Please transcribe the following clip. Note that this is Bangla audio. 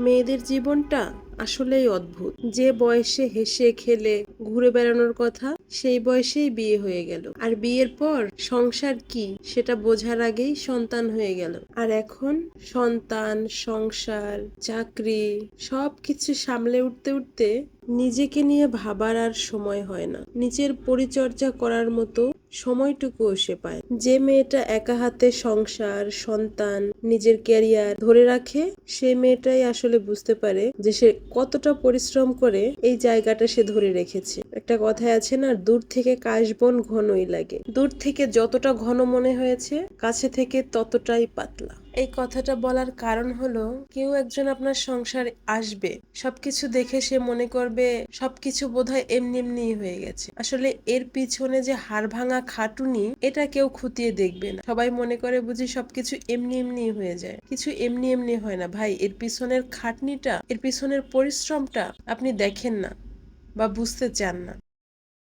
মেয়েদের জীবনটা আসলেই অদ্ভুত। যে বয়সে হেসে খেলে ঘুরে বেড়ানোর কথা সেই বয়সেই বিয়ে হয়ে গেল, আর বিয়ের পর সংসার কি সেটা বোঝার আগেই সন্তান হয়ে গেল। আর এখন সন্তান, সংসার, চাকরি সবকিছু সামলে উঠতে উঠতে নিজেকে নিয়ে ভাবার আর সময় হয় না। নিজের পরিচর্যা করার মতো সময়টুকুও সে পায়। যে মেয়েটা একা হাতে সংসার, সন্তান, নিজের ক্যারিয়ার ধরে রাখে, সে মেয়েটাই আসলে বুঝতে পারে যে সে কতটা পরিশ্রম করে এই জায়গাটা সে ধরে রেখেছে। একটা কথায় আছে না, দূর থেকে কাশবন ঘনই লাগে। দূর থেকে যতটা ঘন মনে হয়েছে, কাছে থেকে ততটাই পাতলা। এই কথাটা বলার কারণ হলো, কেউ একজন আপনার সংসারে আসবে, সবকিছু দেখে সে মনে করবে সবকিছু বোধহয় এমনি এমনি হয়ে গেছে। আসলে এর পিছনে যে হাড় ভাঙা খাটুনি, এটা কেউ খুঁটিয়ে দেখবে না। সবাই মনে করে বুঝি সবকিছু এমনি এমনি হয়ে যায়। কিছু এমনি এমনি হয় না ভাই। এর পিছনের খাটনিটা, এর পিছনের পরিশ্রমটা আপনি দেখেন না বা বুঝতে চান না।